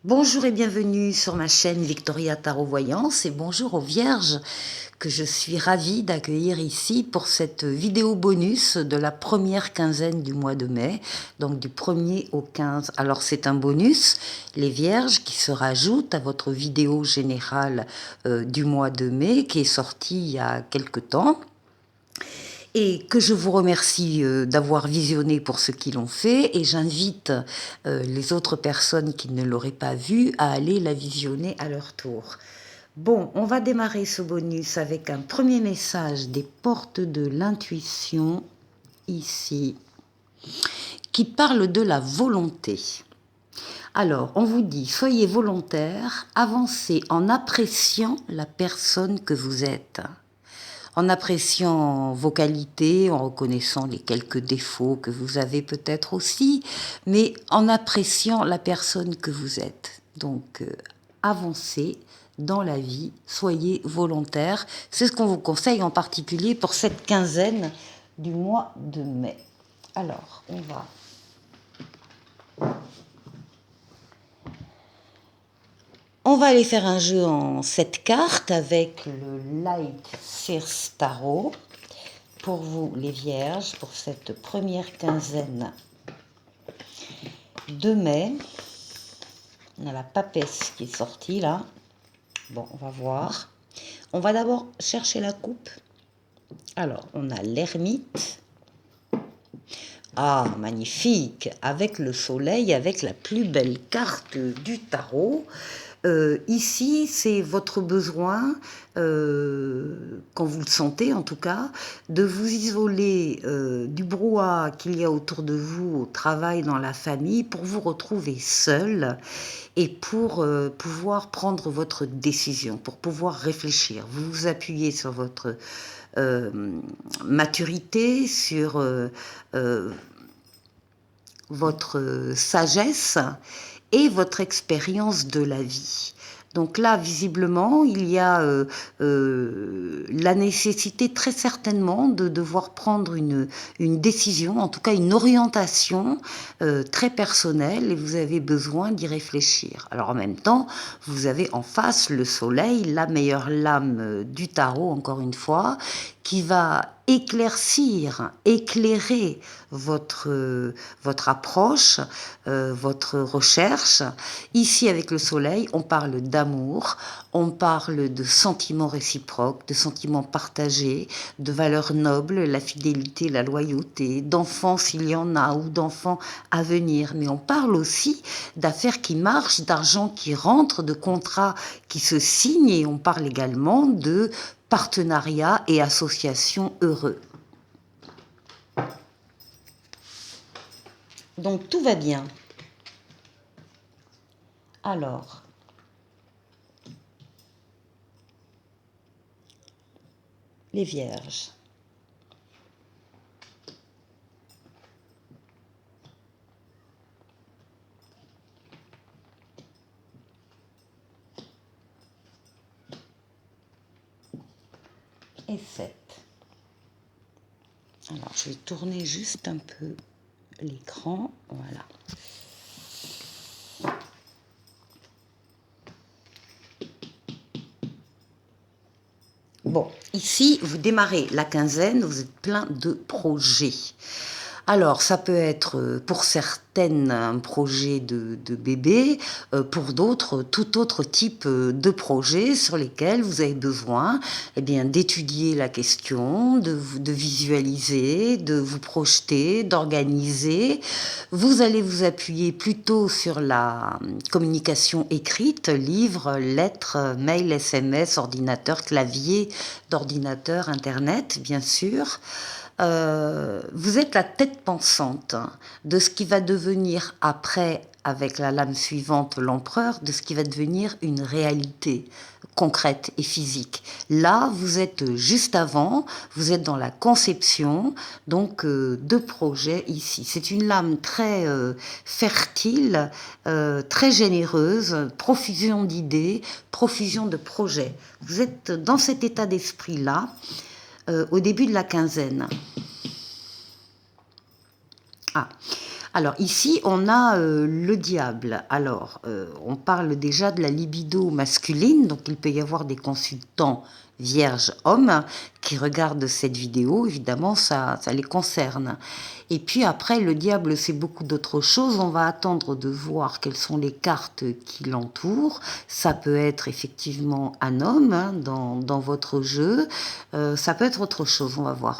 Bonjour et bienvenue sur ma chaîne Victoria Tarot Voyance et bonjour aux Vierges que je suis ravie d'accueillir ici pour cette vidéo bonus de la première quinzaine du mois de mai, donc du 1er au 15. Alors c'est un bonus, les Vierges, qui se rajoute à votre vidéo générale du mois de mai qui est sortie il y a quelque temps. Et que je vous remercie d'avoir visionné pour ceux qui l'ont fait, et j'invite les autres personnes qui ne l'auraient pas vu à aller la visionner à leur tour. Bon, on va démarrer ce bonus avec un premier message des portes de l'intuition, ici, qui parle de la volonté. Alors, on vous dit, soyez volontaire, avancez en appréciant la personne que vous êtes. En appréciant vos qualités, en reconnaissant les quelques défauts que vous avez peut-être aussi, mais en appréciant la personne que vous êtes. Donc, avancez dans la vie, soyez volontaire. C'est ce qu'on vous conseille en particulier pour cette quinzaine du mois de mai. Alors, on va aller faire un jeu en 7 cartes avec le Light Sears Tarot. Pour vous, les Vierges, pour cette première quinzaine de mai. On a la papesse qui est sortie là. Bon, on va voir. On va d'abord chercher la coupe. Alors, on a l'ermite. Ah, magnifique! Avec le soleil, avec la plus belle carte du tarot. Ici, c'est votre besoin, quand vous le sentez en tout cas, de vous isoler du brouhaha qu'il y a autour de vous, au travail, dans la famille, pour vous retrouver seul et pour pouvoir prendre votre décision, pour pouvoir réfléchir. Vous vous appuyez sur votre maturité, sur votre sagesse et votre expérience de la vie. Donc là, visiblement, il y a la nécessité très certainement de devoir prendre une décision, en tout cas une orientation très personnelle, et vous avez besoin d'y réfléchir. Alors en même temps, vous avez en face le soleil, la meilleure lame du tarot, encore une fois, qui va éclaircir, éclairer votre approche, votre recherche. Ici, avec le soleil, on parle d'amour, on parle de sentiments réciproques, de sentiments partagés, de valeurs nobles, la fidélité, la loyauté, d'enfants s'il y en a, ou d'enfants à venir. Mais on parle aussi d'affaires qui marchent, d'argent qui rentre, de contrats qui se signent, et on parle également de partenariats et associations heureux. Donc tout va bien. Alors, les Vierges. Et 7. Alors, je vais tourner juste un peu l'écran. Voilà. Bon, ici, vous démarrez la quinzaine, vous êtes plein de projets. Alors, ça peut être pour certaines un projet de bébé, pour d'autres tout autre type de projet sur lesquels vous avez besoin d'étudier la question, de visualiser, de vous projeter, d'organiser. Vous allez vous appuyer plutôt sur la communication écrite, livres, lettres, mail, SMS, ordinateur, clavier d'ordinateur, Internet, bien sûr. Vous êtes la tête pensante de ce qui va devenir après, avec la lame suivante, l'empereur, de ce qui va devenir une réalité concrète et physique. Là, vous êtes juste avant, vous êtes dans la conception, donc de projets ici. C'est une lame très fertile, très généreuse, profusion d'idées, profusion de projets. Vous êtes dans cet état d'esprit-là, au début de la quinzaine. Ah, Alors ici, on a le diable. Alors, on parle déjà de la libido masculine, donc il peut y avoir des consultants vierges hommes qui regardent cette vidéo, évidemment, ça les concerne. Et puis après, le diable, c'est beaucoup d'autres choses. On va attendre de voir quelles sont les cartes qui l'entourent. Ça peut être effectivement un homme hein, dans votre jeu. Ça peut être autre chose, on va voir.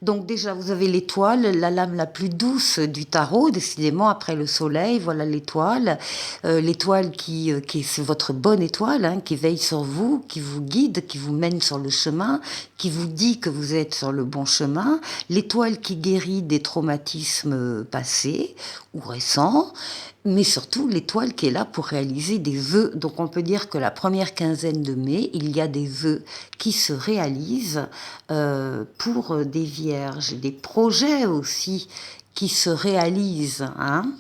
Donc déjà, vous avez l'étoile, la lame la plus douce du tarot, décidément, après le soleil, voilà l'étoile. L'étoile qui c'est votre bonne étoile, hein, qui veille sur vous, qui vous guide, qui vous mène sur le chemin, qui vous dit que vous êtes sur le bon chemin. L'étoile qui guérit des traumatismes passés ou récents. Mais surtout l'étoile qui est là pour réaliser des vœux. Donc on peut dire que la première quinzaine de mai, il y a des vœux qui se réalisent pour des vierges, des projets aussi qui se réalisent. Hein.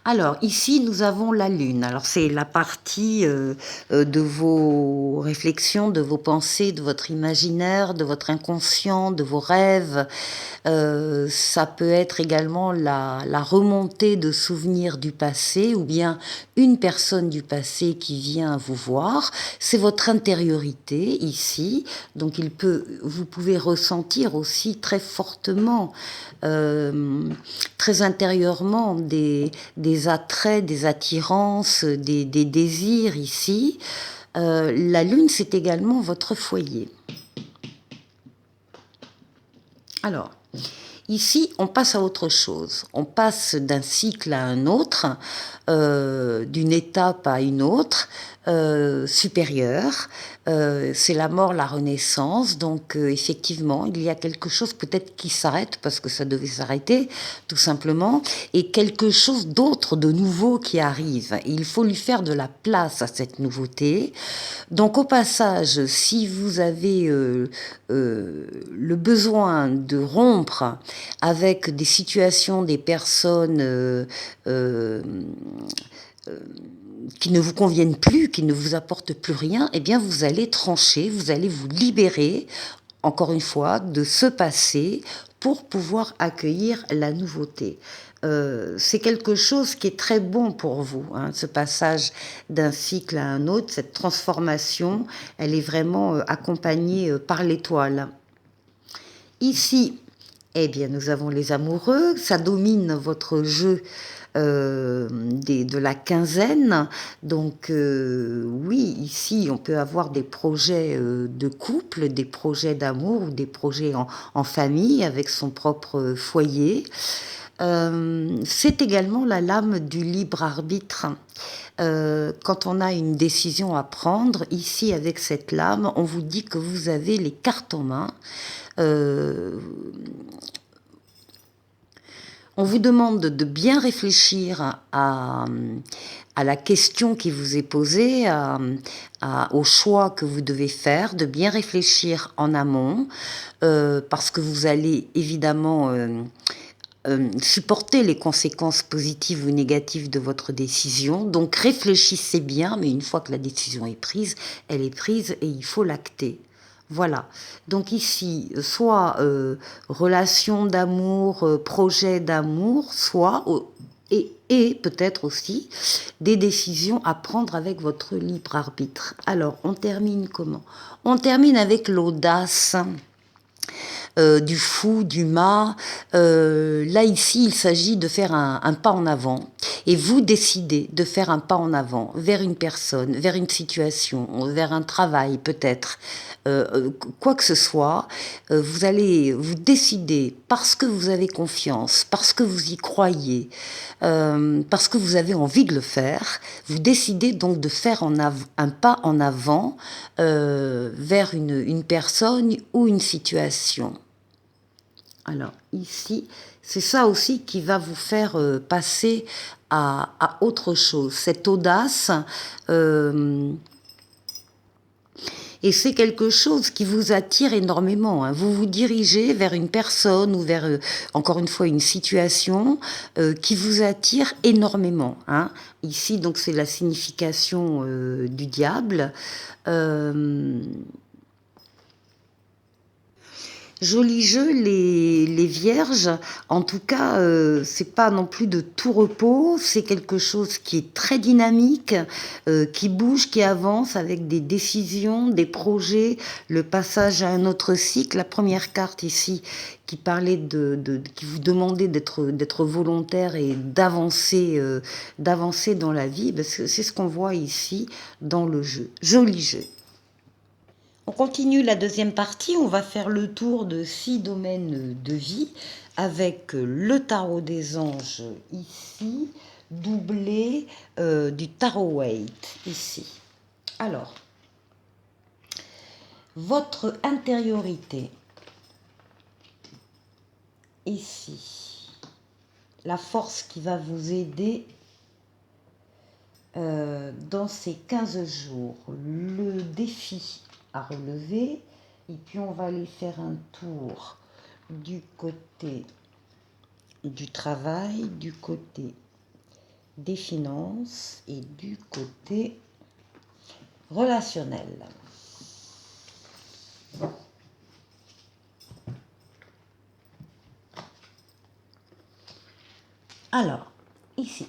Alors ici nous avons la lune. Alors c'est la partie de vos réflexions, de vos pensées, de votre imaginaire, de votre inconscient, de vos rêves. Ça peut être également la remontée de souvenirs du passé ou bien une personne du passé qui vient vous voir. C'est votre intériorité ici. Donc vous pouvez ressentir aussi très fortement, très intérieurement des attraits, des attirances, des désirs ici. La lune, c'est également votre foyer. Alors, ici, on passe à autre chose. On passe d'un cycle à un autre, d'une étape à une autre, supérieure. C'est la mort, la renaissance. Donc, effectivement, il y a quelque chose peut-être qui s'arrête parce que ça devait s'arrêter, tout simplement, et quelque chose d'autre, de nouveau qui arrive. Il faut lui faire de la place à cette nouveauté. Donc, au passage, si vous avez le besoin de rompre avec des situations, des personnes qui ne vous conviennent plus, qui ne vous apportent plus rien, eh bien vous allez trancher, vous allez vous libérer, encore une fois, de ce passé pour pouvoir accueillir la nouveauté. C'est quelque chose qui est très bon pour vous, hein, ce passage d'un cycle à un autre, cette transformation, elle est vraiment accompagnée par l'étoile. Ici, eh bien, nous avons les amoureux, ça domine votre jeu de la quinzaine. Donc oui, ici, on peut avoir des projets de couple, des projets d'amour ou des projets en famille avec son propre foyer. C'est également la lame du libre arbitre. Quand on a une décision à prendre, ici avec cette lame, on vous dit que vous avez les cartes en main. On vous demande de bien réfléchir à la question qui vous est posée, au choix que vous devez faire, de bien réfléchir en amont, parce que vous allez évidemment supporter les conséquences positives ou négatives de votre décision. Donc réfléchissez bien, mais une fois que la décision est prise, elle est prise et il faut l'acter. Voilà. Donc ici, soit relation d'amour, projet d'amour, soit et peut-être aussi des décisions à prendre avec votre libre arbitre. Alors, on termine comment? On termine avec l'audace. Du fou, du mât. Là, ici, il s'agit de faire un pas en avant. Et vous décidez de faire un pas en avant vers une personne, vers une situation, vers un travail peut-être, quoi que ce soit. Vous décidez, parce que vous avez confiance, parce que vous y croyez, parce que vous avez envie de le faire, vous décidez donc de faire un pas en avant vers une personne ou une situation. Alors ici, c'est ça aussi qui va vous faire passer à autre chose, cette audace. Et c'est quelque chose qui vous attire énormément. Hein. Vous vous dirigez vers une personne ou vers, encore une fois, une situation qui vous attire énormément. Hein. Ici, donc, c'est la signification du diable. Joli jeu, les vierges. En tout cas, c'est pas non plus de tout repos. C'est quelque chose qui est très dynamique, qui bouge, qui avance avec des décisions, des projets, le passage à un autre cycle. La première carte ici qui parlait qui vous demandait d'être volontaire et d'avancer dans la vie, parce que c'est ce qu'on voit ici dans le jeu. Joli jeu. On continue la deuxième partie, on va faire le tour de 6 domaines de vie avec le tarot des anges ici, doublé du tarot Waite ici. Alors, votre intériorité ici, la force qui va vous aider dans ces 15 jours, le défi à relever, et puis on va aller faire un tour du côté du travail, du côté des finances et du côté relationnel. Alors, ici,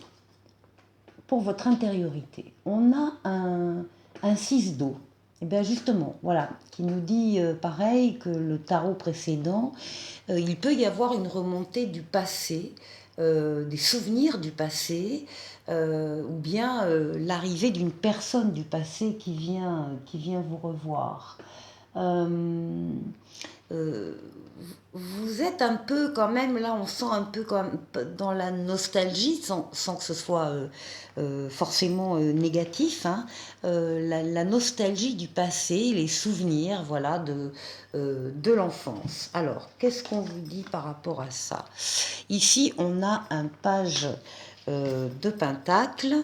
pour votre intériorité, on a un 6 d'eau. Et bien justement, voilà, qui nous dit pareil que le tarot précédent, il peut y avoir une remontée du passé, des souvenirs du passé, ou bien l'arrivée d'une personne du passé qui vient vous revoir. Vous êtes un peu quand même, là on sent un peu comme dans la nostalgie, sans que ce soit forcément négatif, hein, la nostalgie du passé, les souvenirs, voilà, de l'enfance. Alors, qu'est-ce qu'on vous dit par rapport à ça? Ici, on a un page de Pentacle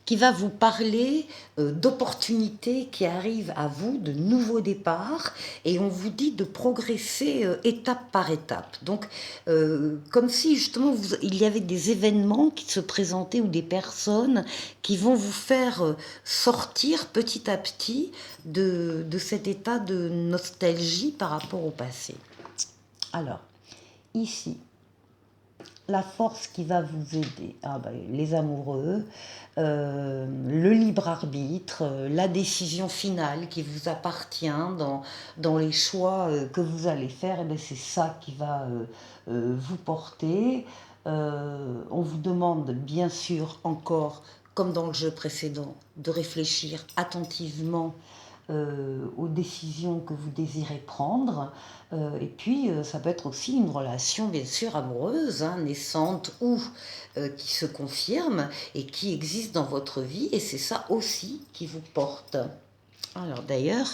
qui va vous parler d'opportunités qui arrivent à vous, de nouveaux départs, et on vous dit de progresser étape par étape. Donc, comme si justement il y avait des événements qui se présentaient ou des personnes qui vont vous faire sortir petit à petit de cet état de nostalgie par rapport au passé. Alors, ici, la force qui va vous aider, les amoureux, le libre arbitre, la décision finale qui vous appartient dans les choix que vous allez faire, et c'est ça qui va vous porter. On vous demande bien sûr encore, comme dans le jeu précédent, de réfléchir attentivement aux décisions que vous désirez prendre. Et puis, ça peut être aussi une relation, bien sûr, amoureuse, hein, naissante ou qui se confirme et qui existe dans votre vie. Et c'est ça aussi qui vous porte. Alors d'ailleurs,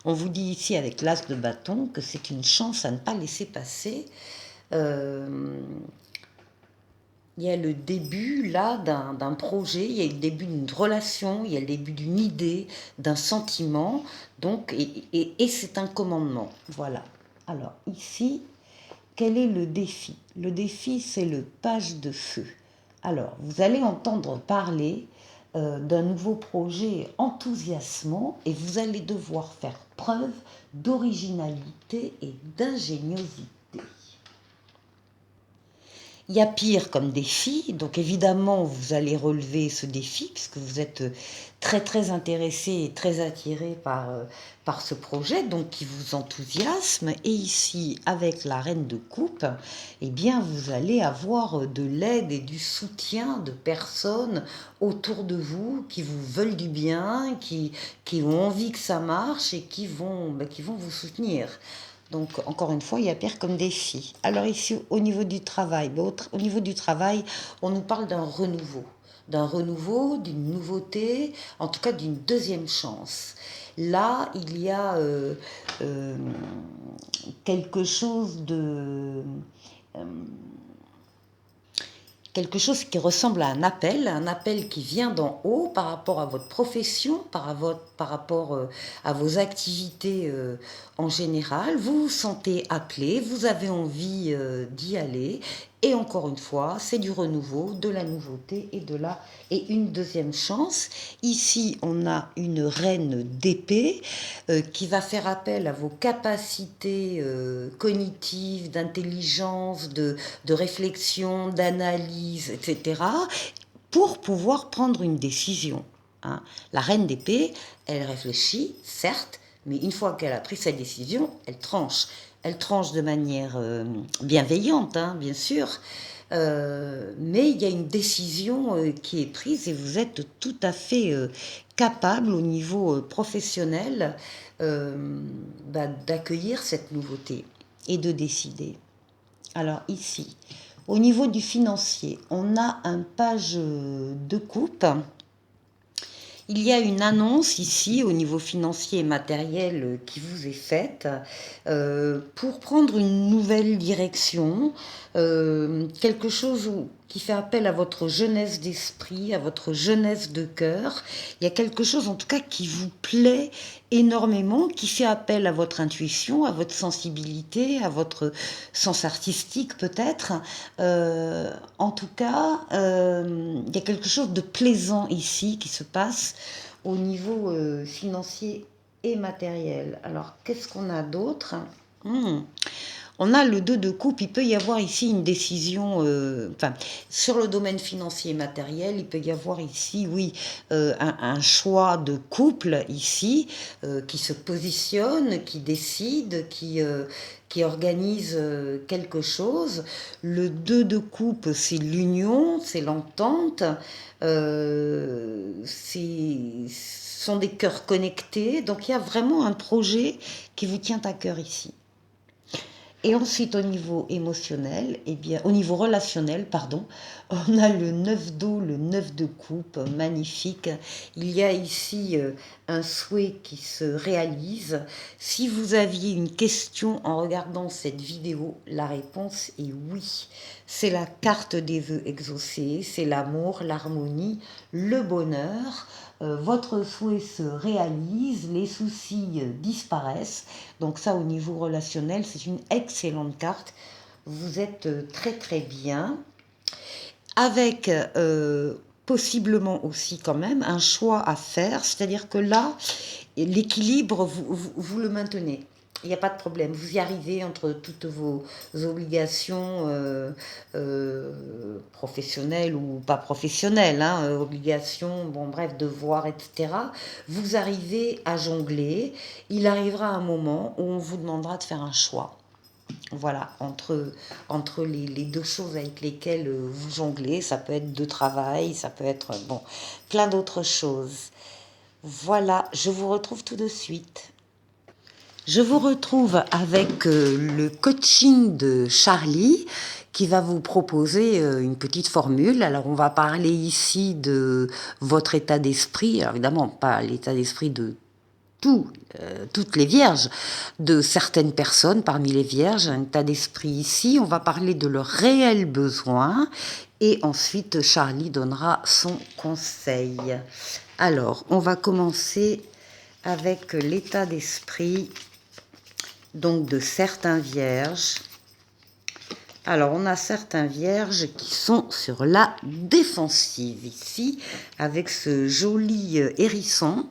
on vous dit ici avec l'as de bâton que c'est une chance à ne pas laisser passer. Il y a le début là d'un projet, il y a le début d'une relation, il y a le début d'une idée, d'un sentiment, donc, et c'est un commandement. Voilà. Alors ici, quel est le défi? Le défi, c'est le page de feu. Alors, vous allez entendre parler d'un nouveau projet enthousiasmant et vous allez devoir faire preuve d'originalité et d'ingéniosité. Il y a pire comme défi, donc évidemment vous allez relever ce défi puisque vous êtes très très intéressé et très attiré par ce projet, donc qui vous enthousiasme. Et ici, avec la reine de coupe, eh bien vous allez avoir de l'aide et du soutien de personnes autour de vous qui vous veulent du bien, qui ont envie que ça marche et qui vont vous soutenir. Donc, encore une fois, il y a pire comme défi. Alors ici, au niveau du travail, au niveau du travail, on nous parle d'un renouveau, d'une nouveauté, en tout cas d'une deuxième chance. Là, il y a quelque chose de... quelque chose qui ressemble à un appel qui vient d'en haut par rapport à votre profession, par rapport à vos activités en général. Vous vous sentez appelé, vous avez envie d'y aller Et encore une fois, c'est du renouveau, de la nouveauté et une deuxième chance. Ici, on a une reine d'épée qui va faire appel à vos capacités cognitives, d'intelligence, de réflexion, d'analyse, etc., pour pouvoir prendre une décision. Hein. La reine d'épée, elle réfléchit, certes, mais une fois qu'elle a pris sa décision, elle tranche. Elle tranche de manière bienveillante, hein, bien sûr, mais il y a une décision qui est prise et vous êtes tout à fait capable au niveau professionnel d'accueillir cette nouveauté et de décider. Alors ici, au niveau du financier, on a un page de coupe. Il y a une annonce ici au niveau financier et matériel qui vous est faite pour prendre une nouvelle direction, quelque chose qui fait appel à votre jeunesse d'esprit, à votre jeunesse de cœur. Il y a quelque chose en tout cas qui vous plaît énormément, qui fait appel à votre intuition, à votre sensibilité, à votre sens artistique peut-être. En tout cas, il y a quelque chose de plaisant ici qui se passe au niveau financier et matériel. Alors, qu'est-ce qu'on a d'autre? On a le 2 de coupe, il peut y avoir ici une décision, sur le domaine financier et matériel, il peut y avoir ici, oui, un choix de couple ici, qui se positionne, qui décide, qui organise quelque chose. Le 2 de coupe, c'est l'union, c'est l'entente, ce sont des cœurs connectés, donc il y a vraiment un projet qui vous tient à cœur ici. Et ensuite, au niveau émotionnel, eh bien, au niveau relationnel, pardon, on a le 9 d'eau, le 9 de coupe, magnifique. Il y a ici un souhait qui se réalise. Si vous aviez une question en regardant cette vidéo, la réponse est oui. C'est la carte des vœux exaucés, c'est l'amour, l'harmonie, le bonheur. Votre souhait se réalise, les soucis disparaissent. Donc ça, au niveau relationnel, c'est une excellente carte. Vous êtes très très bien. Avec possiblement aussi quand même un choix à faire, c'est-à-dire que là, l'équilibre, vous le maintenez. Il n'y a pas de problème, vous y arrivez entre toutes vos obligations professionnelles ou pas professionnelles, hein, obligations, bon bref, devoirs, etc. Vous arrivez à jongler. Il arrivera un moment où on vous demandera de faire un choix. Voilà, entre les deux choses avec lesquelles vous jonglez, ça peut être de travail, ça peut être, bon, plein d'autres choses. Voilà, je vous retrouve tout de suite. Je vous retrouve avec le coaching de Charlie qui va vous proposer une petite formule. Alors on va parler ici de votre état d'esprit, alors évidemment pas l'état d'esprit de toutes les vierges, de certaines personnes parmi les vierges, un état d'esprit ici. On va parler de leurs réels besoins et ensuite Charlie donnera son conseil. Alors, on va commencer avec l'état d'esprit donc de certains vierges. Alors, on a certains vierges qui sont sur la défensive ici, avec ce joli hérisson.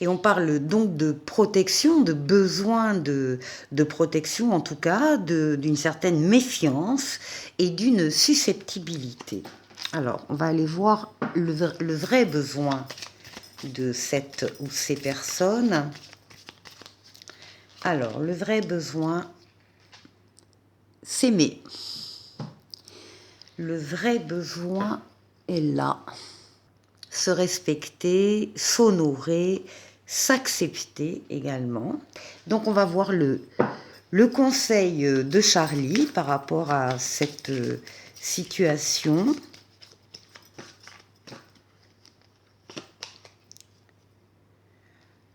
Et on parle donc de protection, de besoin de protection, en tout cas, d'une certaine méfiance et d'une susceptibilité. Alors, on va aller voir le vrai besoin de cette ou ces personnes. Alors, le vrai besoin, s'aimer. Le vrai besoin est là. Se respecter, s'honorer, s'accepter également. Donc on va voir le conseil de Charlie par rapport à cette situation.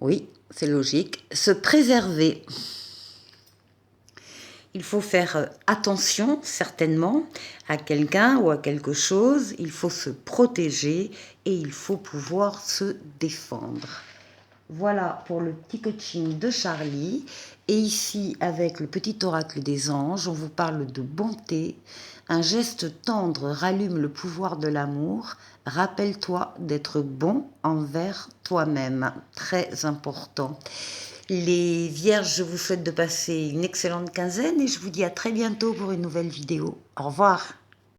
Oui, c'est logique. Se préserver. Il faut faire attention, certainement, à quelqu'un ou à quelque chose. Il faut se protéger et il faut pouvoir se défendre. Voilà pour le petit coaching de Charlie. Et ici, avec le petit oracle des anges, on vous parle de bonté, Un geste tendre rallume le pouvoir de l'amour. Rappelle-toi d'être bon envers toi-même. Très important. Les vierges, je vous souhaite de passer une excellente quinzaine et je vous dis à très bientôt pour une nouvelle vidéo. Au revoir.